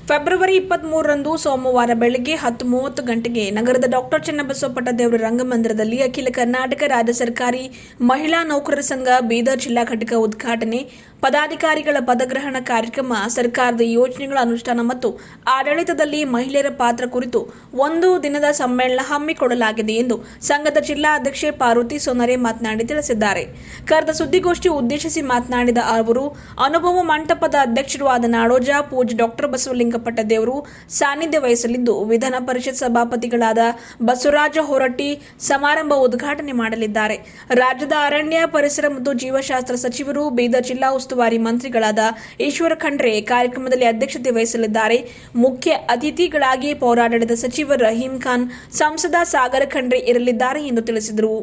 February 23ರಂದು ಸೋಮವಾರ ಬೆಳಗ್ಗೆ 10:30 ಗಂಟೆಗೆ ನಗರದ ಡಾಕ್ಟರ್ ಚನ್ನಬಸವ ಪಟ್ಟದೇವರ ರಂಗಮಂದಿರದಲ್ಲಿ ಅಖಿಲ ಕರ್ನಾಟಕ ರಾಜ್ಯ ಸರ್ಕಾರಿ ಮಹಿಳಾ ನೌಕರರ ಸಂಘ ಬೀದರ್ ಜಿಲ್ಲಾ ಘಟಕ ಉದ್ಘಾಟನೆ, ಪದಾಧಿಕಾರಿಗಳ ಪದಗ್ರಹಣ ಕಾರ್ಯಕ್ರಮ, ಸರ್ಕಾರದ ಯೋಜನೆಗಳ ಅನುಷ್ಠಾನ ಮತ್ತು ಆಡಳಿತದಲ್ಲಿ ಮಹಿಳೆಯರ ಪಾತ್ರ ಕುರಿತು ಒಂದು ದಿನದ ಸಮ್ಮೇಳನ ಹಮ್ಮಿಕೊಳ್ಳಲಾಗಿದೆ ಎಂದು ಸಂಘದ ಜಿಲ್ಲಾ ಅಧ್ಯಕ್ಷೆ ಪಾರ್ವತಿ ಸೋನರೆ ಮಾತನಾಡಿ ತಿಳಿಸಿದ್ದಾರೆ. ಕರೆದ ಸುದ್ದಿಗೋಷ್ಠಿ ಉದ್ದೇಶಿಸಿ ಮಾತನಾಡಿದ ಅವರು, ಅನುಭವ ಮಂಟಪದ ಅಧ್ಯಕ್ಷರು ಆದ ನಾಡೋಜ ಪೂಜ್ಯ ಡಾಕ್ಟರ್ ಬಸವಲಿಂಗ ಪಟ್ಟದೇವರು ಸಾನ್ನಿಧ್ಯ ವಹಿಸಲಿದ್ದು, ವಿಧಾನ ಪರಿಷತ್ ಸಭಾಪತಿಗಳಾದ ಬಸವರಾಜ ಹೊರಟ್ಟಿ ಸಮಾರಂಭ ಉದ್ಘಾಟನೆ ಮಾಡಲಿದ್ದಾರೆ. ರಾಜ್ಯದ ಅರಣ್ಯ, ಪರಿಸರ ಮತ್ತು ಜೀವಶಾಸ್ತ್ರ ಸಚಿವರು, ಬೀದರ್ ಜಿಲ್ಲಾ ಉಸ್ತುವಾರಿ ಮಂತ್ರಿಗಳಾದ ಈಶ್ವರ ಖಂಡ್ರೆ ಕಾರ್ಯಕ್ರಮದಲ್ಲಿ ಅಧ್ಯಕ್ಷತೆ ವಹಿಸಲಿದ್ದಾರೆ. ಮುಖ್ಯ ಅತಿಥಿಗಳಾಗಿ ಪೌರಾಡಳಿತ ಸಚಿವ ರಹೀಂ ಖಾನ್, ಸಂಸದ ಸಾಗರ ಖಂಡ್ರೆ ಇರಲಿದ್ದಾರೆ ಎಂದು ತಿಳಿಸಿದರು.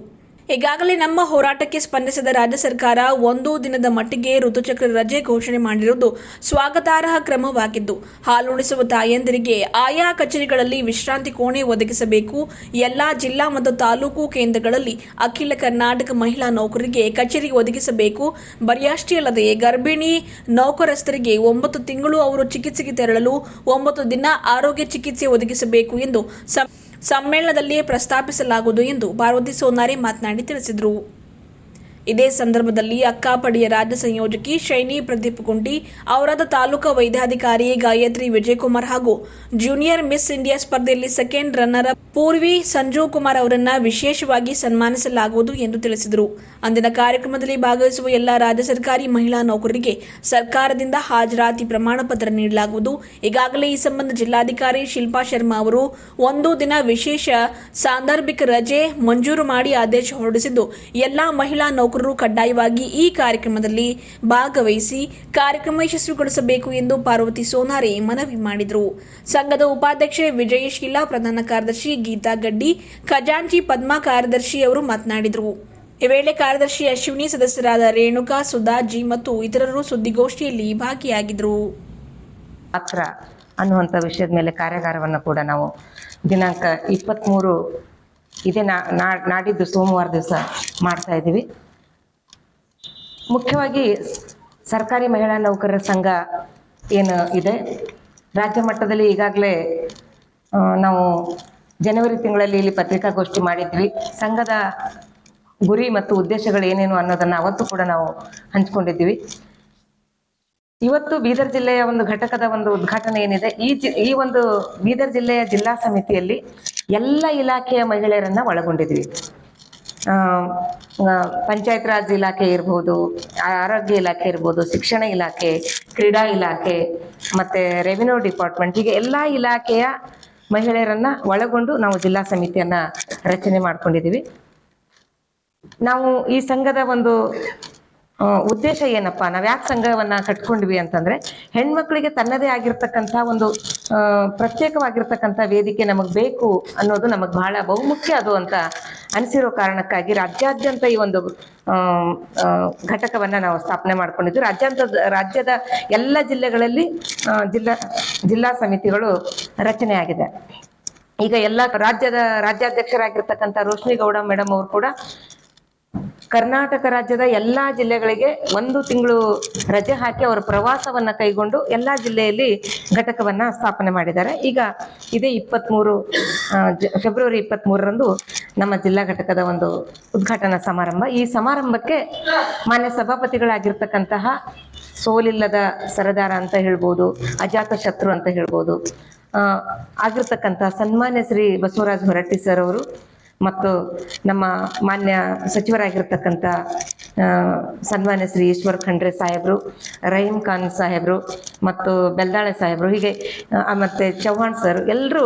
ಈಗಾಗಲೇ ನಮ್ಮ ಹೋರಾಟಕ್ಕೆ ಸ್ಪಂದಿಸಿದ ರಾಜ್ಯ ಸರ್ಕಾರ ಒಂದು ದಿನದ ಮಟ್ಟಿಗೆ ಋತುಚಕ್ರ ರಜೆ ಘೋಷಣೆ ಮಾಡಿರುವುದು ಸ್ವಾಗತಾರ್ಹ ಕ್ರಮವಾಗಿದ್ದು, ಹಾಲುಣಿಸುವ ತಾಯಂದಿರಿಗೆ ಆಯಾ ಕಚೇರಿಗಳಲ್ಲಿ ವಿಶ್ರಾಂತಿ ಕೋಣೆ ಒದಗಿಸಬೇಕು. ಎಲ್ಲಾ ಜಿಲ್ಲಾ ಮತ್ತು ತಾಲೂಕು ಕೇಂದ್ರಗಳಲ್ಲಿ ಅಖಿಲ ಕರ್ನಾಟಕ ಮಹಿಳಾ ನೌಕರರಿಗೆ ಕಚೇರಿ ಒದಗಿಸಬೇಕು. ಬರಿಯಷ್ಟೇ ಅಲ್ಲದೆ ಗರ್ಭಿಣಿ ನೌಕರಸ್ಥರಿಗೆ 9 ತಿಂಗಳು ಅವರು ಚಿಕಿತ್ಸೆಗೆ ತೆರಳಲು 9 ದಿನ ಆರೋಗ್ಯ ಚಿಕಿತ್ಸೆ ಒದಗಿಸಬೇಕು ಎಂದು ಸಮ್ಮೇಳನದಲ್ಲಿ ಪ್ರಸ್ತಾಪಿಸಲಾಗುವುದು ಎಂದು ಪಾರ್ವತಿ ಸೋನಾರೆ ಮಾತನಾಡಿ ತಿಳಿಸಿದರು. ಇದೇ ಸಂದರ್ಭದಲ್ಲಿ ಅಕ್ಕಾಪಡಿಯ ರಾಜ್ಯ ಸಂಯೋಜಕಿ ಶೈನಿ ಪ್ರದೀಪ್ ಕುಂಟಿ, ಔರಾದ ತಾಲೂಕಾ ವೈದ್ಯಾಧಿಕಾರಿ ಗಾಯತ್ರಿ ವಿಜಯಕುಮಾರ್ ಹಾಗೂ ಜೂನಿಯರ್ ಮಿಸ್ ಇಂಡಿಯಾ ಸ್ಪರ್ಧೆಯಲ್ಲಿ second runner up Purvi Sanjeev Kumar ಅವರನ್ನ ವಿಶೇಷವಾಗಿ ಸನ್ಮಾನಿಸಲಾಗುವುದು ಎಂದು ತಿಳಿಸಿದರು. ಅಂದಿನ ಕಾರ್ಯಕ್ರಮದಲ್ಲಿ ಭಾಗವಹಿಸುವ ಎಲ್ಲ ರಾಜ್ಯ ಸರ್ಕಾರಿ ಮಹಿಳಾ ನೌಕರರಿಗೆ ಸರ್ಕಾರದಿಂದ ಹಾಜರಾತಿ ಪ್ರಮಾಣ ಪತ್ರ ನೀಡಲಾಗುವುದು. ಈಗಾಗಲೇ ಈ ಸಂಬಂಧ ಜಿಲ್ಲಾಧಿಕಾರಿ ಶಿಲ್ಪಾ ಶರ್ಮಾ ಅವರು ಒಂದು ದಿನ ವಿಶೇಷ ಸಾಂದರ್ಭಿಕ ರಜೆ ಮಂಜೂರು ಮಾಡಿ ಆದೇಶ ಹೊರಡಿಸಿದ್ದು, ಎಲ್ಲಾ ಮಹಿಳಾ ನೌಕರರು ಕಡ್ಡಾಯವಾಗಿ ಈ ಕಾರ್ಯಕ್ರಮದಲ್ಲಿ ಭಾಗವಹಿಸಿ ಕಾರ್ಯಕ್ರಮ ಯಶಸ್ವಿಗೊಳಿಸಬೇಕು ಎಂದು ಪಾರ್ವತಿ ಸೋನಾರೆ ಮನವಿ ಮಾಡಿದರು. ಸಂಘದ ಉಪಾಧ್ಯಕ್ಷೆ ವಿಜಯಶೀಲಾ, ಪ್ರಧಾನ ಕಾರ್ಯದರ್ಶಿ ಗೀತಾ ಗಡ್ಡಿ, ಖಜಾಂಚಿ ಪದ್ಮಾ ಕಾರ್ಯದರ್ಶಿ ಅವರು ಮಾತನಾಡಿದರು. ಈ ವೇಳೆ ಕಾರ್ಯದರ್ಶಿ ಅಶ್ವಿನಿ, ಸದಸ್ಯರಾದ ರೇಣುಕಾ, ಸುಧಾ ಜಿ ಮತ್ತು ಇತರರು ಸುದ್ದಿಗೋಷ್ಠಿಯಲ್ಲಿ ಭಾಗಿಯಾಗಿದ್ದರು. ಪಾತ್ರ ಅನ್ನುವಂಥ ವಿಷಯದ ಮೇಲೆ ಕಾರ್ಯಾಗಾರವನ್ನು ಕೂಡ ನಾವು ದಿನಾಂಕ 23 ಇದೇ ನಾಡಿದ್ದು ಸೋಮವಾರ ದಿವಸ ಮಾಡ್ತಾ ಇದ್ದೀವಿ. ಮುಖ್ಯವಾಗಿ ಸರ್ಕಾರಿ ಮಹಿಳಾ ನೌಕರರ ಸಂಘ ಏನು ಇದೆ, ರಾಜ್ಯ ಮಟ್ಟದಲ್ಲಿ ಈಗಾಗಲೇ ನಾವು ಜನವರಿ ತಿಂಗಳಲ್ಲಿ ಇಲ್ಲಿ ಪತ್ರಿಕಾಗೋಷ್ಠಿ ಮಾಡಿದ್ವಿ. ಸಂಘದ ಗುರಿ ಮತ್ತು ಉದ್ದೇಶಗಳು ಏನೇನು ಅನ್ನೋದನ್ನು ಅವತ್ತು ಕೂಡ ನಾವು ಹಂಚ್ಕೊಂಡಿದ್ದೀವಿ. ಇವತ್ತು ಬೀದರ್ ಜಿಲ್ಲೆಯ ಒಂದು ಘಟಕದ ಒಂದು ಉದ್ಘಾಟನೆ ಏನಿದೆ, ಈ ಒಂದು ಬೀದರ್ ಜಿಲ್ಲೆಯ ಜಿಲ್ಲಾ ಸಮಿತಿಯಲ್ಲಿ ಎಲ್ಲ ಇಲಾಖೆಯ ಮಹಿಳೆಯರನ್ನ ಒಳಗೊಂಡಿದ್ವಿ. ಪಂಚಾಯತ್ ರಾಜ್ ಇಲಾಖೆ ಇರ್ಬೋದು, ಆರೋಗ್ಯ ಇಲಾಖೆ ಇರ್ಬೋದು, ಶಿಕ್ಷಣ ಇಲಾಖೆ, ಕ್ರೀಡಾ ಇಲಾಖೆ, ಮತ್ತೆ ರೆವಿನ್ಯೂ ಡಿಪಾರ್ಟ್ಮೆಂಟ್, ಹೀಗೆ ಎಲ್ಲ ಇಲಾಖೆಯ ಮಹಿಳೆಯರನ್ನ ಒಳಗೊಂಡು ನಾವು ಜಿಲ್ಲಾ ಸಮಿತಿಯನ್ನ ರಚನೆ ಮಾಡ್ಕೊಂಡಿದ್ದೀವಿ. ನಾವು ಈ ಸಂಘದ ಒಂದು ಉದ್ದೇಶ ಏನಪ್ಪಾ, ನಾವ್ ಯಾಕೆ ಸಂಘವನ್ನ ಕಟ್ಕೊಂಡ್ವಿ ಅಂತಂದ್ರೆ, ಹೆಣ್ಮಕ್ಳಿಗೆ ತನ್ನದೇ ಆಗಿರ್ತಕ್ಕಂಥ ಒಂದು ಪ್ರತ್ಯೇಕವಾಗಿರ್ತಕ್ಕಂಥ ವೇದಿಕೆ ನಮಗ್ ಬೇಕು ಅನ್ನೋದು ನಮಗ್ ಬಹಳ ಬಹುಮುಖ್ಯ ಅದು ಅಂತ ಅನಿಸಿರೋ ಕಾರಣಕ್ಕಾಗಿ ರಾಜ್ಯಾದ್ಯಂತ ಈ ಒಂದು ಘಟಕವನ್ನ ನಾವು ಸ್ಥಾಪನೆ ಮಾಡ್ಕೊಂಡಿದ್ವಿ. ರಾಜ್ಯದ ಎಲ್ಲ ಜಿಲ್ಲೆಗಳಲ್ಲಿ ಜಿಲ್ಲಾ ಸಮಿತಿಗಳು ರಚನೆ ಆಗಿದೆ. ಈಗ ಎಲ್ಲ ರಾಜ್ಯಾಧ್ಯಕ್ಷರಾಗಿರ್ತಕ್ಕಂಥ ರೋಶ್ನಿ ಗೌಡ ಮೇಡಮ್ ಅವರು ಕೂಡ ಕರ್ನಾಟಕ ರಾಜ್ಯದ ಎಲ್ಲಾ ಜಿಲ್ಲೆಗಳಿಗೆ 1 ತಿಂಗಳು ರಜೆ ಹಾಕಿ ಅವರ ಪ್ರವಾಸವನ್ನ ಕೈಗೊಂಡು ಎಲ್ಲಾ ಜಿಲ್ಲೆಯಲ್ಲಿ ಘಟಕವನ್ನ ಸ್ಥಾಪನೆ ಮಾಡಿದ್ದಾರೆ. ಈಗ ಇದೇ ಫೆಬ್ರವರಿ 23ರಂದು ನಮ್ಮ ಜಿಲ್ಲಾ ಘಟಕದ ಒಂದು ಉದ್ಘಾಟನಾ ಸಮಾರಂಭ. ಈ ಸಮಾರಂಭಕ್ಕೆ ಮಾನ್ಯ ಸಭಾಪತಿಗಳಾಗಿರ್ತಕ್ಕಂತಹ ಸೋಲಿಲ್ಲದ ಸರದಾರ ಅಂತ ಹೇಳ್ಬೋದು, ಅಜಾತ ಶತ್ರು ಅಂತ ಹೇಳ್ಬೋದು ಆಗಿರ್ತಕ್ಕಂಥ ಸನ್ಮಾನ್ಯ ಶ್ರೀ ಬಸವರಾಜ ಹೊರಟ್ಟಿ ಸರ್ ಅವರು ಮತ್ತು ನಮ್ಮ ಮಾನ್ಯ ಸಚಿವರಾಗಿರ್ತಕ್ಕಂಥ ಸನ್ಮಾನ್ಯ ಶ್ರೀ ಈಶ್ವರ ಖಂಡ್ರೆ ಸಾಹೇಬರು, ರಹೀಂ ಖಾನ್ ಸಾಹೇಬರು ಮತ್ತು ಬೆಲ್ದಾಳೆ ಸಾಹೇಬರು, ಹೀಗೆ ಮತ್ತೆ ಚೌಹಾಣ್ ಸರ್, ಎಲ್ಲರೂ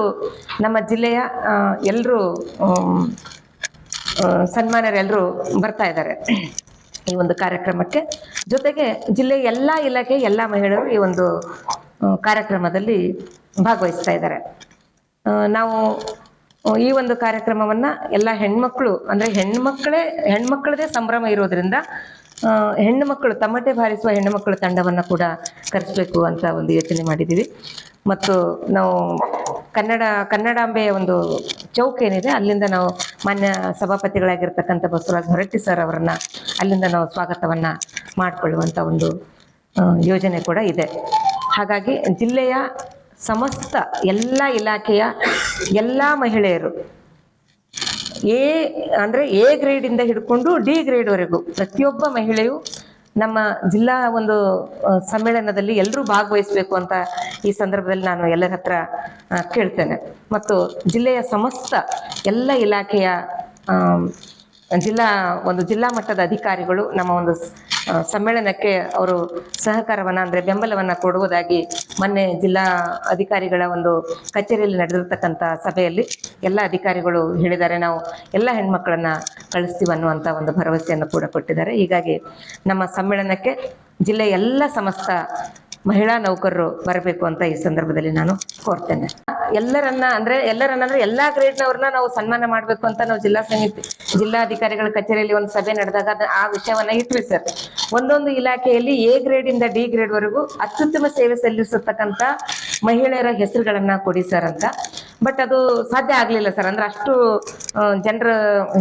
ನಮ್ಮ ಜಿಲ್ಲೆಯ ಎಲ್ಲರೂ ಸನ್ಮಾನ್ಯರೆಲ್ಲರೂ ಬರ್ತಾ ಇದ್ದಾರೆ ಈ ಒಂದು ಕಾರ್ಯಕ್ರಮಕ್ಕೆ. ಜೊತೆಗೆ ಜಿಲ್ಲೆಯ ಎಲ್ಲ ಇಲಾಖೆ ಎಲ್ಲ ಮಹಿಳೆಯರು ಈ ಒಂದು ಕಾರ್ಯಕ್ರಮದಲ್ಲಿ ಭಾಗವಹಿಸ್ತಾ ಇದ್ದಾರೆ. ನಾವು ಈ ಒಂದು ಕಾರ್ಯಕ್ರಮವನ್ನ ಎಲ್ಲ ಹೆಣ್ಮಕ್ಳು, ಅಂದ್ರೆ ಹೆಣ್ಮಕ್ಳದೇ ಸಂಭ್ರಮ ಇರೋದ್ರಿಂದ ಹೆಣ್ಣು ಮಕ್ಕಳು, ತಮಟೆ ಬಾರಿಸುವ ಹೆಣ್ಣು ಮಕ್ಕಳ ತಂಡವನ್ನ ಕೂಡ ಕರೆಸಬೇಕು ಅಂತ ಒಂದು ಯೋಚನೆ ಮಾಡಿದ್ದೀವಿ. ಮತ್ತು ನಾವು ಕನ್ನಡಾಂಬೆಯ ಒಂದು ಚೌಕ್ ಏನಿದೆ, ಅಲ್ಲಿಂದ ನಾವು ಮಾನ್ಯ ಸಭಾಪತಿಗಳಾಗಿರ್ತಕ್ಕಂಥ ಬಸವರಾಜ ಹೊರಟ್ಟಿ ಸರ್ ಅವರನ್ನ ಅಲ್ಲಿಂದ ನಾವು ಸ್ವಾಗತವನ್ನ ಮಾಡಿಕೊಳ್ಳುವಂಥ ಒಂದು ಯೋಜನೆ ಕೂಡ ಇದೆ. ಹಾಗಾಗಿ ಜಿಲ್ಲೆಯ ಸಮಸ್ತ ಎಲ್ಲ ಇಲಾಖೆಯ ಎಲ್ಲ ಮಹಿಳೆಯರು ಎ ಗ್ರೇಡಿಂದ ಹಿಡ್ಕೊಂಡು ಡಿ ಗ್ರೇಡ್ವರೆಗೂ ಪ್ರತಿಯೊಬ್ಬ ಮಹಿಳೆಯು ನಮ್ಮ ಜಿಲ್ಲಾ ಒಂದು ಸಮ್ಮೇಳನದಲ್ಲಿ ಎಲ್ಲರೂ ಭಾಗವಹಿಸಬೇಕು ಅಂತ ಈ ಸಂದರ್ಭದಲ್ಲಿ ನಾನು ಎಲ್ಲರ ಹತ್ರ ಕೇಳ್ತೇನೆ. ಮತ್ತು ಜಿಲ್ಲೆಯ ಸಮಸ್ತ ಎಲ್ಲ ಇಲಾಖೆಯ ಜಿಲ್ಲಾ ಮಟ್ಟದ ಅಧಿಕಾರಿಗಳು ನಮ್ಮ ಒಂದು ಸಮ್ಮೇಳನಕ್ಕೆ ಅವರು ಸಹಕಾರವನ್ನು ಅಂದರೆ ಬೆಂಬಲವನ್ನು ಕೊಡುವುದಾಗಿ ಮೊನ್ನೆ ಜಿಲ್ಲಾ ಅಧಿಕಾರಿಗಳ ಒಂದು ಕಚೇರಿಯಲ್ಲಿ ನಡೆದಿರ್ತಕ್ಕಂಥ ಸಭೆಯಲ್ಲಿ ಎಲ್ಲ ಅಧಿಕಾರಿಗಳು ಹೇಳಿದ್ದಾರೆ. ನಾವು ಎಲ್ಲ ಹೆಣ್ಮಕ್ಳನ್ನ ಕಳಿಸ್ತೀವಿ ಅನ್ನುವಂಥ ಒಂದು ಭರವಸೆಯನ್ನು ಕೂಡ ಕೊಟ್ಟಿದ್ದಾರೆ. ಹೀಗಾಗಿ ನಮ್ಮ ಸಮ್ಮೇಳನಕ್ಕೆ ಜಿಲ್ಲೆಯ ಎಲ್ಲ ಸಮಸ್ತ ಮಹಿಳಾ ನೌಕರರು ಬರಬೇಕು ಅಂತ ಈ ಸಂದರ್ಭದಲ್ಲಿ ನಾನು ಕೋರ್ತೇನೆ. ಎಲ್ಲರನ್ನ ಅಂದ್ರೆ ಎಲ್ಲಾ ಗ್ರೇಡ್ನವ್ರನ್ನ ನಾವು ಸನ್ಮಾನ ಮಾಡಬೇಕು ಅಂತ ನಾವು ಜಿಲ್ಲಾಧಿಕಾರಿಗಳ ಕಚೇರಿಯಲ್ಲಿ ಒಂದು ಸಭೆ ನಡೆದಾಗ ಆ ವಿಷಯವನ್ನ ಇಟ್ವಿ ಸರ್. ಒಂದೊಂದು ಇಲಾಖೆಯಲ್ಲಿ ಎ ಗ್ರೇಡ್ ಇಂದ ಡಿ ಗ್ರೇಡ್ ವರೆಗೂ ಅತ್ಯುತ್ತಮ ಸೇವೆ ಸಲ್ಲಿಸತಕ್ಕಂತ ಮಹಿಳೆಯರ ಹೆಸರುಗಳನ್ನ ಕೊಡಿ ಸರ್ ಅಂತ. ಬಟ್ ಅದು ಸಾಧ್ಯ ಆಗ್ಲಿಲ್ಲ ಸರ್. ಅಂದ್ರೆ ಅಷ್ಟು ಜನರ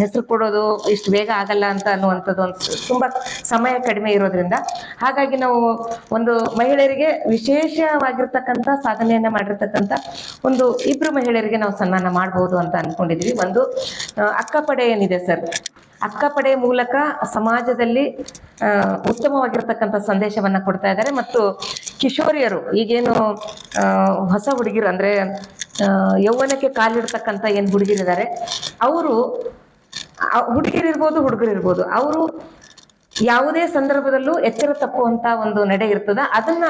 ಹೆಸರು ಕೊಡೋದು ಇಷ್ಟು ಬೇಗ ಆಗಲ್ಲ ಅಂತ ಅನ್ನುವಂಥದ್ದು ಒಂದು ತುಂಬಾ ಸಮಯ ಕಡಿಮೆ ಇರೋದ್ರಿಂದ ಹಾಗಾಗಿ ನಾವು ಒಂದು ಮಹಿಳೆಯರಿಗೆ ವಿಶೇಷವಾಗಿರ್ತಕ್ಕಂಥ ಸಾಧನೆಯನ್ನ ಮಾಡಿರ್ತಕ್ಕಂಥ ಒಂದು 2 ಮಹಿಳೆಯರಿಗೆ ನಾವು ಸನ್ಮಾನ ಮಾಡಬಹುದು ಅಂತ ಅನ್ಕೊಂಡಿದ್ವಿ. ಒಂದು ಅಕ್ಕಪಡೆ ಏನಿದೆ ಸರ್, ಅಕ್ಕಪಡೆ ಮೂಲಕ ಸಮಾಜದಲ್ಲಿ ಉತ್ತಮವಾಗಿರ್ತಕ್ಕಂಥ ಸಂದೇಶವನ್ನ ಕೊಡ್ತಾ ಇದ್ದಾರೆ. ಮತ್ತು ಕಿಶೋರಿಯರು ಈಗೇನು ಹೊಸ ಹುಡುಗಿರು ಅಂದ್ರೆ ಯೌವನಕ್ಕೆ ಕಾಲಿಡ್ತಕ್ಕಂಥ ಏನು ಹುಡುಗಿರಿದ್ದಾರೆ, ಅವರು ಹುಡುಗಿರಿರ್ಬೋದು ಹುಡುಗರಿರ್ಬೋದು, ಅವರು ಯಾವುದೇ ಸಂದರ್ಭದಲ್ಲೂ ಎಚ್ಚರ ತಪ್ಪುವಂತ ಒಂದು ನಡೆ ಇರ್ತದ, ಅದನ್ನ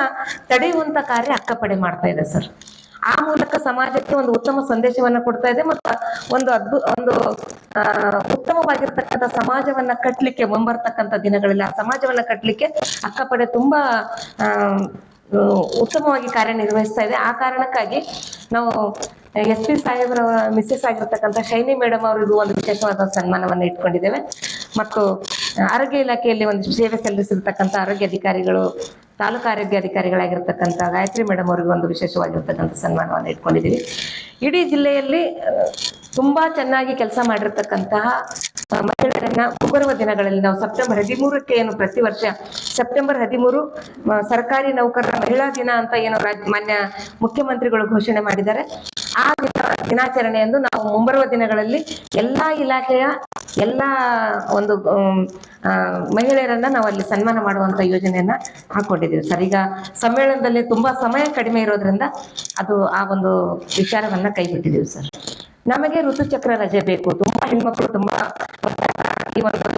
ತಡೆಯುವಂತ ಕಾರ್ಯ ಅಕ್ಕಪಡೆ ಮಾಡ್ತಾ ಇದೆ ಸರ್. ಆ ಮೂಲಕ ಸಮಾಜಕ್ಕೆ ಒಂದು ಉತ್ತಮ ಸಂದೇಶವನ್ನ ಕೊಡ್ತಾ ಇದೆ ಮತ್ತು ಒಂದು ಉತ್ತಮವಾಗಿರ್ತಕ್ಕಂಥ ಸಮಾಜವನ್ನ ಕಟ್ಟಲಿಕ್ಕೆ ಮುಂಬರ್ತಕ್ಕಂಥ ದಿನಗಳಲ್ಲಿ ಆ ಸಮಾಜವನ್ನ ಕಟ್ಟಲಿಕ್ಕೆ ಅಕ್ಕಪಡೆ ತುಂಬಾ ಉತ್ತಮವಾಗಿ ಕಾರ್ಯನಿರ್ವಹಿಸ್ತಾ ಇದೆ. ಆ ಕಾರಣಕ್ಕಾಗಿ ನಾವು SP ಸಾಹೇಬ್ರ ಮಿಸ್ಸೆಸ್ ಆಗಿರ್ತಕ್ಕಂಥ ಶೈನಿ ಮೇಡಮ್ ಅವರಿಗೂ ಒಂದು ವಿಶೇಷವಾದ ಸನ್ಮಾನವನ್ನು ಇಟ್ಕೊಂಡಿದ್ದೇವೆ. ಮತ್ತು ಆರೋಗ್ಯ ಇಲಾಖೆಯಲ್ಲಿ ಒಂದು ಸೇವೆ ಸಲ್ಲಿಸಿರ್ತಕ್ಕಂಥ ಆರೋಗ್ಯ ಅಧಿಕಾರಿಗಳು, ತಾಲೂಕು ಆರೋಗ್ಯ ಅಧಿಕಾರಿಗಳಾಗಿರ್ತಕ್ಕಂಥ ಗಾಯತ್ರಿ ಮೇಡಮ್ ಅವರಿಗೂ ಒಂದು ವಿಶೇಷವಾಗಿರ್ತಕ್ಕಂಥ ಸನ್ಮಾನವನ್ನು ಇಟ್ಕೊಂಡಿದ್ದೀವಿ. ಇಡೀ ಜಿಲ್ಲೆಯಲ್ಲಿ ತುಂಬಾ ಚೆನ್ನಾಗಿ ಕೆಲಸ ಮಾಡಿರ್ತಕ್ಕಂತಹ ಮಹಿಳೆಯರನ್ನ ಮುಂಬರುವ ದಿನಗಳಲ್ಲಿ ನಾವು ಸೆಪ್ಟೆಂಬರ್ 13ಕ್ಕೆ ಏನು ಪ್ರತಿ ವರ್ಷ ಸೆಪ್ಟೆಂಬರ್ 13 ಸರ್ಕಾರಿ ನೌಕರರ ಮಹಿಳಾ ದಿನ ಅಂತ ಏನು ಮಾನ್ಯ ಮುಖ್ಯಮಂತ್ರಿಗಳು ಘೋಷಣೆ ಮಾಡಿದ್ದಾರೆ, ಆ ದಿನಾಚರಣೆಯನ್ನು ನಾವು ಮುಂಬರುವ ದಿನಗಳಲ್ಲಿ ಎಲ್ಲಾ ಇಲಾಖೆಯ ಎಲ್ಲಾ ಒಂದು ಮಹಿಳೆಯರನ್ನ ನಾವು ಅಲ್ಲಿ ಸನ್ಮಾನ ಮಾಡುವಂತ ಯೋಜನೆಯನ್ನ ಹಾಕೊಂಡಿದ್ದೀವಿ ಸರ್. ಈಗ ಸಮ್ಮೇಳನದಲ್ಲಿ ತುಂಬಾ ಸಮಯ ಕಡಿಮೆ ಇರೋದ್ರಿಂದ ಅದು ಆ ಒಂದು ವಿಚಾರವನ್ನ ಕೈಬಿಟ್ಟಿದ್ದೀವಿ ಸರ್. ನಮಗೆ ಋತುಚಕ್ರ ರಜೆ ಬೇಕು. ತುಂಬಾ ಹೆಣ್ಮಕ್ಳು ತುಂಬಾ ಈ ಒಂದು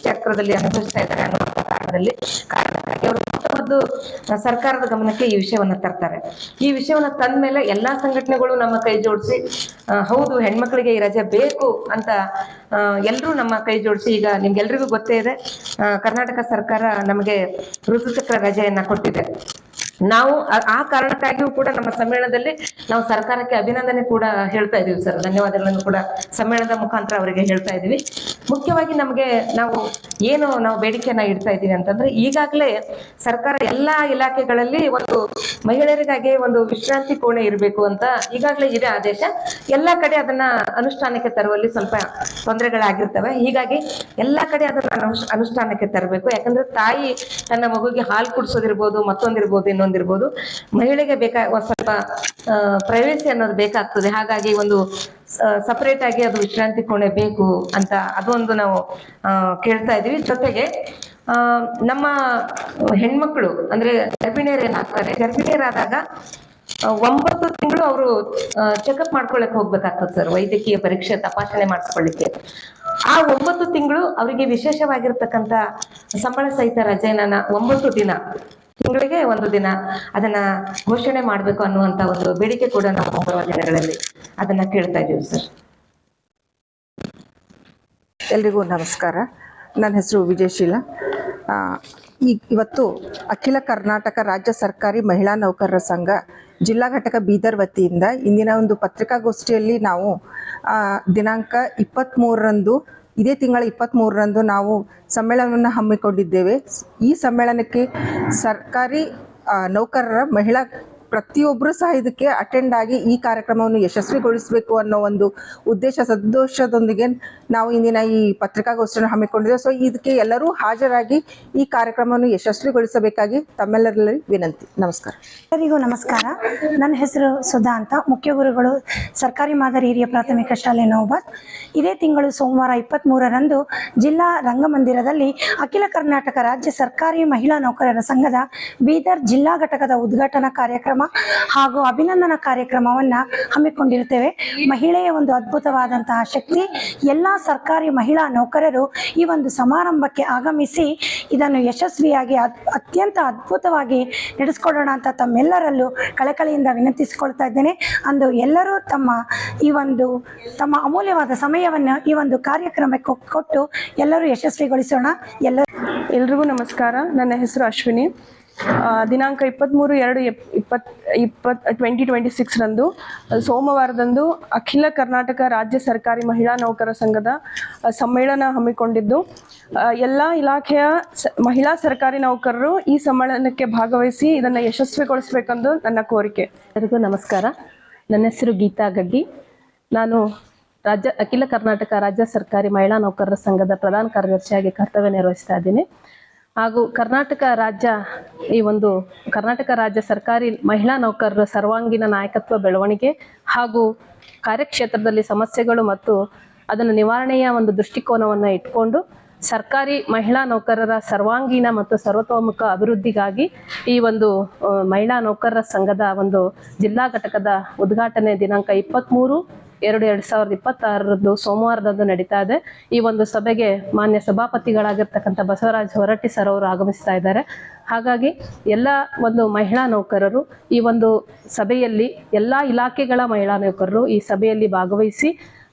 ಚಕ್ರದಲ್ಲಿ ಅನುಭವಿಸ್ತಾ ಇದ್ದಾರೆ ಅನ್ನೋ ಕಾರಣದಲ್ಲಿ ಅವರು ಮೊದಲು ಸರ್ಕಾರದ ಗಮನಕ್ಕೆ ಈ ವಿಷಯವನ್ನ ತರ್ತಾರೆ. ಈ ವಿಷಯವನ್ನ ತಂದ ಮೇಲೆ ಎಲ್ಲಾ ಸಂಘಟನೆಗಳು ನಮ್ಮ ಕೈ ಜೋಡಿಸಿ ಹೌದು ಹೆಣ್ಮಕ್ಳಿಗೆ ಈ ರಜೆ ಬೇಕು ಅಂತ ಎಲ್ರೂ ನಮ್ಮ ಕೈ ಜೋಡಿಸಿ, ಈಗ ನಿಮ್ಗೆಲ್ರಿಗೂ ಗೊತ್ತೇ ಇದೆ, ಕರ್ನಾಟಕ ಸರ್ಕಾರ ನಮಗೆ ಋತುಚಕ್ರ ರಜೆಯನ್ನ ಕೊಟ್ಟಿದೆ. ನಾವು ಆ ಕಾರಣಕ್ಕಾಗಿಯೂ ಕೂಡ ನಮ್ಮ ಸಮ್ಮೇಳನದಲ್ಲಿ ನಾವು ಸರ್ಕಾರಕ್ಕೆ ಅಭಿನಂದನೆ ಕೂಡ ಹೇಳ್ತಾ ಇದೀವಿ ಸರ್. ಧನ್ಯವಾದಗಳನ್ನು ಕೂಡ ಸಮ್ಮೇಳನದ ಮುಖಾಂತರ ಅವರಿಗೆ ಹೇಳ್ತಾ ಇದೀವಿ. ಮುಖ್ಯವಾಗಿ ನಮಗೆ ನಾವು ಬೇಡಿಕೆಯನ್ನ ಇಡ್ತಾ ಇದ್ದೀವಿ ಅಂತಂದ್ರೆ, ಈಗಾಗಲೇ ಸರ್ಕಾರ ಎಲ್ಲಾ ಇಲಾಖೆಗಳಲ್ಲಿ ಒಂದು ಮಹಿಳೆಯರಿಗಾಗಿ ಒಂದು ವಿಶ್ರಾಂತಿ ಕೋಣೆ ಇರಬೇಕು ಅಂತ ಈಗಾಗಲೇ ಇದೆ ಆದೇಶ. ಎಲ್ಲಾ ಕಡೆ ಅದನ್ನ ಅನುಷ್ಠಾನಕ್ಕೆ ತರುವಲ್ಲಿ ಸ್ವಲ್ಪ ತೊಂದರೆಗಳಾಗಿರ್ತವೆ. ಹೀಗಾಗಿ ಎಲ್ಲಾ ಕಡೆ ಅದನ್ನ ಅನುಷ್ಠಾನಕ್ಕೆ ತರಬೇಕು. ಯಾಕಂದ್ರೆ ತಾಯಿ ತನ್ನ ಮಗುಗೆ ಹಾಲು ಕುಡಿಸೋದಿರ್ಬೋದು, ಮತ್ತೊಂದಿರ್ಬೋದು, ಇನ್ನೊಂದಿರ್ಬೋದು, ಮಹಿಳೆಗೆ ಸ್ವಲ್ಪ ಪ್ರೈವೇಸಿ ಅನ್ನೋದು ಬೇಕಾಗ್ತದೆ. ಹಾಗಾಗಿ ಒಂದು ಸಪರೇಟ್ ಆಗಿ ಅದು ವಿಶ್ರಾಂತಿ ಕೋಣೆ ಬೇಕು ಅಂತ ಅದೊಂದು ನಾವು ಕೇಳ್ತಾ ಇದೀವಿ. ಜೊತೆಗೆ ನಮ್ಮ ಹೆಣ್ಮಕ್ಳು ಅಂದ್ರೆ ಗರ್ಭಿಣಿಯರೇನಾಗ್ತಾರೆ, ಗರ್ಭಿಣಿಯರಾದಾಗ 9 ತಿಂಗಳು ಅವರು ಚೆಕಪ್ ಮಾಡ್ಕೊಳಕ್ ಹೋಗ್ಬೇಕಾಗ್ತದೆ ಸರ್, ವೈದ್ಯಕೀಯ ಪರೀಕ್ಷೆ ತಪಾಸಣೆ ಮಾಡಿಸ್ಕೊಳ್ಳಿಕ್ಕೆ. ಆ 9 ತಿಂಗಳು ಅವರಿಗೆ ವಿಶೇಷವಾಗಿರ್ತಕ್ಕಂಥ ಸಂಬಳ ಸಹಿತ ರಜೆನ 9 ದಿನ, ತಿಂಗಳಿಗೆ 1 ದಿನ ಅದನ್ನ ಘೋಷಣೆ ಮಾಡ್ಬೇಕು ಅನ್ನುವಂತ ಒಂದು ಬೇಡಿಕೆ ಕೂಡ ನಾವು ಮುಂಬರುವ ದಿನಗಳಲ್ಲಿ ಅದನ್ನ ಕೇಳ್ತಾ ಇದೀವಿ ಸರ್. ಎಲ್ರಿಗೂ ನಮಸ್ಕಾರ. ನನ್ನ ಹೆಸರು ವಿಜಯಶೀಲಾ. ಇವತ್ತು ಅಖಿಲ ಕರ್ನಾಟಕ ರಾಜ್ಯ ಸರ್ಕಾರಿ ಮಹಿಳಾ ನೌಕರರ ಸಂಘ ಜಿಲ್ಲಾ ಘಟಕ ಬೀದರ್ ವತಿಯಿಂದ ಇಂದಿನ ಒಂದು ಪತ್ರಿಕಾಗೋಷ್ಠಿಯಲ್ಲಿ ನಾವು ದಿನಾಂಕ 23ರಂದು, ಇದೇ ತಿಂಗಳ 23ರಂದು ನಾವು ಸಮ್ಮೇಳನವನ್ನು ಹಮ್ಮಿಕೊಂಡಿದ್ದೇವೆ. ಈ ಸಮ್ಮೇಳನಕ್ಕೆ ಸರ್ಕಾರಿ ನೌಕರರ ಮಹಿಳಾ ಪ್ರತಿಯೊಬ್ಬರು ಸಹ ಇದಕ್ಕೆ ಅಟೆಂಡ್ ಆಗಿ ಈ ಕಾರ್ಯಕ್ರಮವನ್ನು ಯಶಸ್ವಿಗೊಳಿಸಬೇಕು ಅನ್ನೋ ಒಂದು ಸದೋಷದೊಂದಿಗೆ ನಾವು ಇಂದಿನ ಈ ಪತ್ರಿಕಾಗೋಷ್ಠಿಯನ್ನು ಹಮ್ಮಿಕೊಂಡಿದ್ದೇವೆ. ಸೊ ಇದಕ್ಕೆ ಎಲ್ಲರೂ ಹಾಜರಾಗಿ ಈ ಕಾರ್ಯಕ್ರಮವನ್ನು ಯಶಸ್ವಿಗೊಳಿಸಬೇಕಾಗಿ ತಮ್ಮೆಲ್ಲರಲ್ಲಿ ವಿನಂತಿ. ನಮಸ್ಕಾರ. ಎಲ್ಲರಿಗೂ ನಮಸ್ಕಾರ. ನನ್ನ ಹೆಸರು ಸುಧಾ ಅಂತ, ಮುಖ್ಯ ಗುರುಗಳು ಸರ್ಕಾರಿ ಮಾದರಿ ಹಿರಿಯ ಪ್ರಾಥಮಿಕ ಶಾಲೆ ನೌಬಾದ್. ಇದೇ ತಿಂಗಳು ಸೋಮವಾರ 23ರಂದು ಜಿಲ್ಲಾ ರಂಗಮಂದಿರದಲ್ಲಿ ಅಖಿಲ ಕರ್ನಾಟಕ ರಾಜ್ಯ ಸರ್ಕಾರಿ ಮಹಿಳಾ ನೌಕರರ ಸಂಘದ ಬೀದರ್ ಜಿಲ್ಲಾ ಘಟಕದ ಉದ್ಘಾಟನಾ ಕಾರ್ಯಕ್ರಮ ಹಾಗೂ ಅಭಿನಂದನಾ ಕಾರ್ಯಕ್ರಮವನ್ನು ಹಮ್ಮಿಕೊಂಡಿರುತ್ತೇವೆ. ಮಹಿಳೆಯ ಒಂದು ಅದ್ಭುತವಾದಂತಹ ಶಕ್ತಿ. ಎಲ್ಲ ಸರ್ಕಾರಿ ಮಹಿಳಾ ನೌಕರರು ಈ ಒಂದು ಸಮಾರಂಭಕ್ಕೆ ಆಗಮಿಸಿ ಇದನ್ನು ಯಶಸ್ವಿಯಾಗಿ ಅತ್ಯಂತ ಅದ್ಭುತವಾಗಿ ನಡೆಸಿಕೊಡೋಣ ಅಂತ ತಮ್ಮೆಲ್ಲರಲ್ಲೂ ಕಳಕಳಿಯಿಂದ ವಿನಂತಿಸಿಕೊಳ್ತಾ ಇದ್ದೇನೆ. ಅಂದು ಎಲ್ಲರೂ ತಮ್ಮ ಅಮೂಲ್ಯವಾದ ಸಮಯವನ್ನು ಈ ಒಂದು ಕಾರ್ಯಕ್ರಮಕ್ಕೆ ಕೊಟ್ಟು ಎಲ್ಲರೂ ಯಶಸ್ವಿಗೊಳಿಸೋಣ. ಎಲ್ರಿಗೂ ನಮಸ್ಕಾರ. ನನ್ನ ಹೆಸರು ಅಶ್ವಿನಿ. ದಿನಾಂಕ 23/2/2026ರಂದು ಸೋಮವಾರದಂದು ಅಖಿಲ ಕರ್ನಾಟಕ ರಾಜ್ಯ ಸರ್ಕಾರಿ ಮಹಿಳಾ ನೌಕರ ಸಂಘದ ಸಮ್ಮೇಳನ ಹಮ್ಮಿಕೊಂಡಿದ್ದು, ಎಲ್ಲ ಇಲಾಖೆಯ ಮಹಿಳಾ ಸರ್ಕಾರಿ ನೌಕರರು ಈ ಸಮ್ಮೇಳನಕ್ಕೆ ಭಾಗವಹಿಸಿ ಇದನ್ನು ಯಶಸ್ವಿಗೊಳಿಸಬೇಕೆಂದು ನನ್ನ ಕೋರಿಕೆ. ಎಲ್ಲರಿಗೂ ನಮಸ್ಕಾರ. ನನ್ನ ಹೆಸರು ಗೀತಾ ಗಡ್ಡಿ. ನಾನು ಅಖಿಲ ಕರ್ನಾಟಕ ರಾಜ್ಯ ಸರ್ಕಾರಿ ಮಹಿಳಾ ನೌಕರರ ಸಂಘದ ಪ್ರಧಾನ ಕಾರ್ಯದರ್ಶಿಯಾಗಿ ಕರ್ತವ್ಯ ನಿರ್ವಹಿಸ್ತಾ ಇದ್ದೀನಿ. ಹಾಗೂ ಕರ್ನಾಟಕ ರಾಜ್ಯ ಸರ್ಕಾರಿ ಮಹಿಳಾ ನೌಕರರ ಸರ್ವಾಂಗೀಣ ನಾಯಕತ್ವ ಬೆಳವಣಿಗೆ ಹಾಗೂ ಕಾರ್ಯಕ್ಷೇತ್ರದಲ್ಲಿ ಸಮಸ್ಯೆಗಳು ಮತ್ತು ಅದನ್ನು ನಿವಾರಣೆಯ ಒಂದು ದೃಷ್ಟಿಕೋನವನ್ನು ಇಟ್ಕೊಂಡು ಸರ್ಕಾರಿ ಮಹಿಳಾ ನೌಕರರ ಸರ್ವಾಂಗೀಣ ಮತ್ತು ಸರ್ವತೋಮುಖ ಅಭಿವೃದ್ಧಿಗಾಗಿ ಈ ಒಂದು ಮಹಿಳಾ ನೌಕರರ ಸಂಘದ ಒಂದು ಜಿಲ್ಲಾ ಘಟಕದ ಉದ್ಘಾಟನೆ ದಿನಾಂಕ 23/2/2026 ಸೋಮವಾರದಂದು ನಡೀತಾ ಇದೆ. ಈ ಒಂದು ಸಭೆಗೆ ಮಾನ್ಯ ಸಭಾಪತಿಗಳಾಗಿರ್ತಕ್ಕಂಥ ಬಸವರಾಜ್ ಹೊರಟ್ಟಿ ಸರ್ ಅವರು ಆಗಮಿಸ್ತಾ ಇದ್ದಾರೆ. ಹಾಗಾಗಿ ಎಲ್ಲ ಒಂದು ಮಹಿಳಾ ನೌಕರರು ಈ ಒಂದು ಸಭೆಯಲ್ಲಿ, ಎಲ್ಲ ಇಲಾಖೆಗಳ ಮಹಿಳಾ ನೌಕರರು ಈ ಸಭೆಯಲ್ಲಿ ಭಾಗವಹಿಸಿ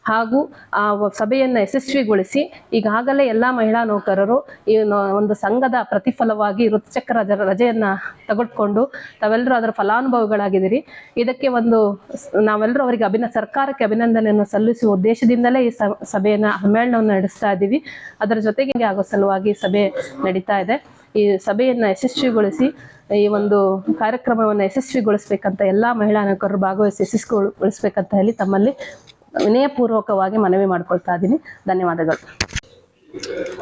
ಹಾಗೂ ಆ ಸಭೆಯನ್ನು ಯಶಸ್ವಿಗೊಳಿಸಿ ಈಗಾಗಲೇ ಎಲ್ಲ ಮಹಿಳಾ ನೌಕರರು ಈ ಒಂದು ಸಂಘದ ಪ್ರತಿಫಲವಾಗಿ ಋತುಚಕ್ರ ರಜೆಯನ್ನು ತೆಗೆದುಕೊಂಡು ತಾವೆಲ್ಲರೂ ಅದರ ಫಲಾನುಭವಿಗಳಾಗಿದ್ದೀರಿ. ಇದಕ್ಕೆ ನಾವೆಲ್ಲರೂ ಅವರಿಗೆ ಸರ್ಕಾರಕ್ಕೆ ಅಭಿನಂದನೆಯನ್ನು ಸಲ್ಲಿಸುವ ಉದ್ದೇಶದಿಂದಲೇ ಈ ಸಮ್ಮೇಳನವನ್ನು ನಡೆಸ್ತಾ ಇದ್ದೀವಿ. ಅದರ ಜೊತೆಗೆ ಆಗೋ ಸಲುವಾಗಿ ಸಭೆ ನಡೀತಾ ಇದೆ. ಈ ಸಭೆಯನ್ನು ಯಶಸ್ವಿಗೊಳಿಸಿ ಈ ಒಂದು ಕಾರ್ಯಕ್ರಮವನ್ನು ಯಶಸ್ವಿಗೊಳಿಸ್ಬೇಕಂತ ಎಲ್ಲ ಮಹಿಳಾ ನೌಕರರು ಭಾಗವಹಿಸಿ ಯಶಸ್ವಿಗೊಳಿಸ್ಬೇಕಂತ ಹೇಳಿ ತಮ್ಮಲ್ಲಿ ವಿನಯಪೂರ್ವಕವಾಗಿ ಮನವಿ ಮಾಡ್ಕೊಳ್ತಾ ಇದ್ದೀನಿ. ಧನ್ಯವಾದಗಳು.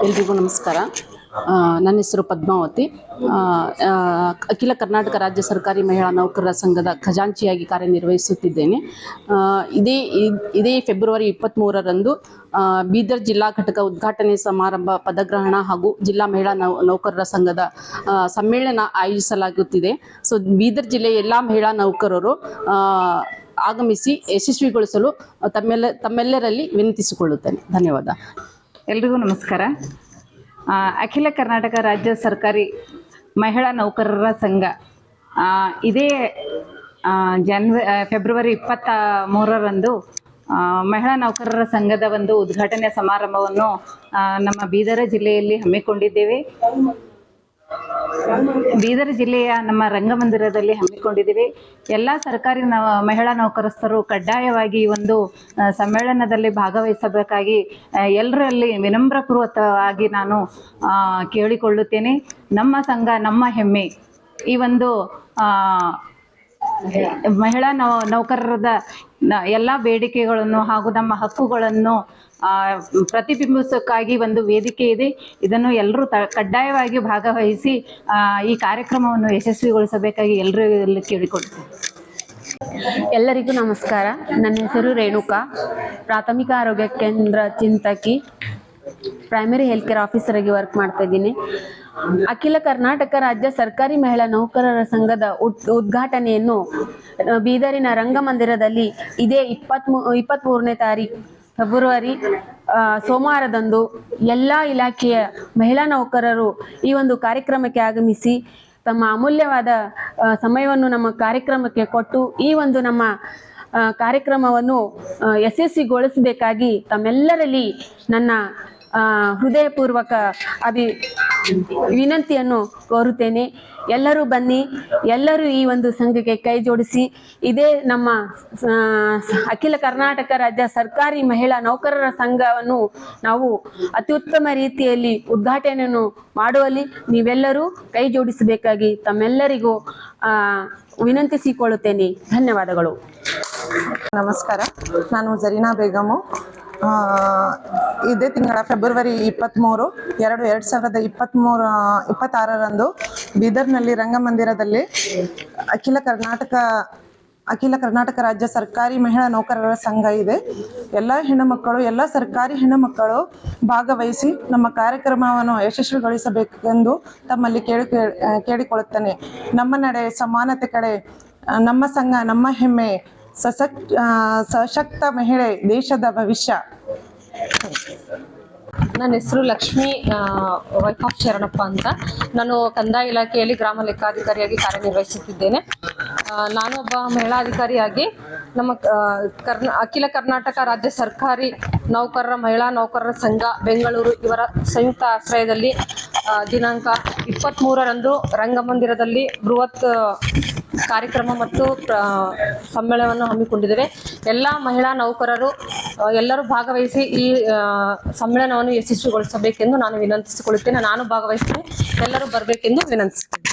ಎಲ್ರಿಗೂ ನಮಸ್ಕಾರ. ನನ್ನ ಹೆಸರು ಪದ್ಮಾವತಿ. ಅಖಿಲ ಕರ್ನಾಟಕ ರಾಜ್ಯ ಸರ್ಕಾರಿ ಮಹಿಳಾ ನೌಕರರ ಸಂಘದ ಖಜಾಂಚಿಯಾಗಿ ಕಾರ್ಯನಿರ್ವಹಿಸುತ್ತಿದ್ದೇನೆ. ಇದೇ ಫೆಬ್ರವರಿ 23ರಂದು ಬೀದರ್ ಜಿಲ್ಲಾ ಘಟಕ ಉದ್ಘಾಟನೆ ಸಮಾರಂಭ, ಪದಗ್ರಹಣ ಹಾಗೂ ಜಿಲ್ಲಾ ಮಹಿಳಾ ನೌಕರರ ಸಂಘದ ಸಮ್ಮೇಳನ ಆಯೋಜಿಸಲಾಗುತ್ತಿದೆ. ಸೊ ಬೀದರ್ ಜಿಲ್ಲೆಯ ಎಲ್ಲ ಮಹಿಳಾ ನೌಕರರು ಆಗಮಿಸಿ ಯಶಸ್ವಿಗೊಳಿಸಲು ತಮ್ಮೆಲ್ಲರಲ್ಲಿ ವಿನಂತಿಸಿಕೊಳ್ಳುತ್ತೇನೆ. ಧನ್ಯವಾದ. ಎಲ್ರಿಗೂ ನಮಸ್ಕಾರ. ಅಖಿಲ ಕರ್ನಾಟಕ ರಾಜ್ಯ ಸರ್ಕಾರಿ ಮಹಿಳಾ ನೌಕರರ ಸಂಘ ಇದೇ ಫೆಬ್ರವರಿ 23ರಂದು ಮಹಿಳಾ ನೌಕರರ ಸಂಘದ ಒಂದು ಉದ್ಘಾಟನೆ ಸಮಾರಂಭವನ್ನು ನಮ್ಮ ಬೀದರ ಜಿಲ್ಲೆಯಲ್ಲಿ ಹಮ್ಮಿಕೊಂಡಿದ್ದೇವೆ. ಬೀದರ್ ಜಿಲ್ಲೆಯ ನಮ್ಮ ರಂಗಮಂದಿರದಲ್ಲಿ ಹಮ್ಮಿಕೊಂಡಿದ್ದೀವಿ. ಎಲ್ಲ ಸರ್ಕಾರಿ ಮಹಿಳಾ ನೌಕರಸ್ಥರು ಕಡ್ಡಾಯವಾಗಿ ಈ ಒಂದು ಸಮ್ಮೇಳನದಲ್ಲಿ ಭಾಗವಹಿಸಬೇಕಾಗಿ ಎಲ್ಲರಲ್ಲಿ ವಿನಮ್ರಪೂರ್ವಕವಾಗಿ ನಾನು ಕೇಳಿಕೊಳ್ಳುತ್ತೇನೆ. ನಮ್ಮ ಸಂಘ ನಮ್ಮ ಹೆಮ್ಮೆ. ಈ ಒಂದು ಮಹಿಳಾ ನೌಕರರದ ಎಲ್ಲ ಬೇಡಿಕೆಗಳನ್ನು ಹಾಗೂ ನಮ್ಮ ಹಕ್ಕುಗಳನ್ನು ಪ್ರತಿಬಿಂಬಿಸೋಕ್ಕಾಗಿ ಒಂದು ವೇದಿಕೆ ಇದೆ. ಇದನ್ನು ಎಲ್ಲರೂ ಕಡ್ಡಾಯವಾಗಿ ಭಾಗವಹಿಸಿ ಈ ಕಾರ್ಯಕ್ರಮವನ್ನು ಯಶಸ್ವಿಗೊಳಿಸಬೇಕಾಗಿ ಎಲ್ಲರೂ ಕೇಳಿಕೊಳ್ತೇನೆ. ಎಲ್ಲರಿಗೂ ನಮಸ್ಕಾರ. ನನ್ನ ಹೆಸರು ರೇಣುಕಾ. ಪ್ರಾಥಮಿಕ ಆರೋಗ್ಯ ಕೇಂದ್ರ ಚಿಂತಕಿ, ಪ್ರೈಮರಿ ಹೆಲ್ತ್ ಕೇರ್ ಆಫೀಸರ್ ಆಗಿ ವರ್ಕ್ ಮಾಡ್ತಾ ಇದ್ದೀನಿ. ಅಖಿಲ ಕರ್ನಾಟಕ ರಾಜ್ಯ ಸರ್ಕಾರಿ ಮಹಿಳಾ ನೌಕರರ ಸಂಘದ ಉದ್ಘಾಟನೆಯನ್ನು ಬೀದರಿನ ರಂಗಮಂದಿರದಲ್ಲಿ ಇದೇ 23ನೇ ತಾರೀಕು ಫೆಬ್ರವರಿ ಸೋಮವಾರದಂದು ಎಲ್ಲ ಇಲಾಖೆಯ ಮಹಿಳಾ ನೌಕರರು ಈ ಒಂದು ಕಾರ್ಯಕ್ರಮಕ್ಕೆ ಆಗಮಿಸಿ ತಮ್ಮ ಅಮೂಲ್ಯವಾದ ಸಮಯವನ್ನು ನಮ್ಮ ಕಾರ್ಯಕ್ರಮಕ್ಕೆ ಕೊಟ್ಟು ಈ ಒಂದು ನಮ್ಮ ಕಾರ್ಯಕ್ರಮವನ್ನು ಯಶಸ್ವಿಗೊಳಿಸಬೇಕಾಗಿ ತಮ್ಮೆಲ್ಲರಲ್ಲಿ ನನ್ನ ಹೃದಯಪೂರ್ವಕ ವಿನಂತಿಯನ್ನು ಕೋರುತ್ತೇನೆ. ಎಲ್ಲರೂ ಬನ್ನಿ, ಎಲ್ಲರೂ ಈ ಒಂದು ಸಂಘಕ್ಕೆ ಕೈ ಜೋಡಿಸಿ. ಇದೇ ನಮ್ಮ ಅಖಿಲ ಕರ್ನಾಟಕ ರಾಜ್ಯ ಸರ್ಕಾರಿ ಮಹಿಳಾ ನೌಕರರ ಸಂಘವನ್ನು ನಾವು ಅತ್ಯುತ್ತಮ ರೀತಿಯಲ್ಲಿ ಉದ್ಘಾಟನೆಯನ್ನು ಮಾಡುವಲ್ಲಿ ನೀವೆಲ್ಲರೂ ಕೈ ಜೋಡಿಸಬೇಕಾಗಿ ತಮ್ಮೆಲ್ಲರಿಗೂ ವಿನಂತಿಸಿಕೊಳ್ಳುತ್ತೇನೆ. ಧನ್ಯವಾದಗಳು. ನಮಸ್ಕಾರ, ನಾನು ಜರೀನಾ ಬೇಗಮು. ಇದೇ ತಿಂಗಳ ಫೆಬ್ರವರಿ 23, 2026ರಂದು ಬೀದರ್ನಲ್ಲಿ ರಂಗಮಂದಿರದಲ್ಲಿ ಅಖಿಲ ಕರ್ನಾಟಕ ರಾಜ್ಯ ಸರ್ಕಾರಿ ಮಹಿಳಾ ನೌಕರರ ಸಂಘ ಇದೆ. ಎಲ್ಲ ಹೆಣ್ಣುಮಕ್ಕಳು, ಎಲ್ಲ ಸರ್ಕಾರಿ ಹೆಣ್ಣುಮಕ್ಕಳು ಭಾಗವಹಿಸಿ ನಮ್ಮ ಕಾರ್ಯಕ್ರಮವನ್ನು ಯಶಸ್ವಿಗೊಳಿಸಬೇಕೆಂದು ತಮ್ಮಲ್ಲಿ ಕೇಳಿಕೊಳ್ಳುತ್ತೇನೆ. ನಮ್ಮ ನಡೆ ಸಮಾನತೆ ಕಡೆ, ನಮ್ಮ ಸಂಘ ನಮ್ಮ ಹೆಮ್ಮೆ, ಸಶಕ್ತ ಮಹಿಳೆ ದೇಶದ ಭವಿಷ್ಯ. ನನ್ನ ಹೆಸರು ಲಕ್ಷ್ಮಿ, ವೈಫ್ ಆಫ್ ಶರಣಪ್ಪ ಅಂತ. ನಾನು ಕಂದಾಯ ಇಲಾಖೆಯಲ್ಲಿ ಗ್ರಾಮ ಲೆಕ್ಕಾಧಿಕಾರಿಯಾಗಿ ಕಾರ್ಯನಿರ್ವಹಿಸುತ್ತಿದ್ದೇನೆ. ನಾನು ಒಬ್ಬ ಮಹಿಳಾ ಅಧಿಕಾರಿಯಾಗಿ ನಮ್ಮ ಅಖಿಲ ಕರ್ನಾಟಕ ರಾಜ್ಯ ಸರ್ಕಾರಿ ಮಹಿಳಾ ನೌಕರರ ಸಂಘ ಬೆಂಗಳೂರು ಇವರ ಸಂಯುಕ್ತ ಆಶ್ರಯದಲ್ಲಿ ದಿನಾಂಕ 23ರಂದು ರಂಗಮಂದಿರದಲ್ಲಿ ಬೃಹತ್ ಕಾರ್ಯಕ್ರಮ ಮತ್ತು ಸಮ್ಮೇಳನವನ್ನು ಹಮ್ಮಿಕೊಂಡಿದ್ದೇವೆ. ಎಲ್ಲ ಮಹಿಳಾ ನೌಕರರು ಎಲ್ಲರೂ ಭಾಗವಹಿಸಿ ಈ ಸಮ್ಮೇಳನವನ್ನು ಯಶಸ್ವಿಗೊಳಿಸಬೇಕೆಂದು ನಾನು ವಿನಂತಿಸಿಕೊಳ್ಳುತ್ತೇನೆ. ನಾನು ಭಾಗವಹಿಸ್ತೇನೆ, ಎಲ್ಲರೂ ಬರಬೇಕೆಂದು ವಿನಂತಿಸುತ್ತೇನೆ.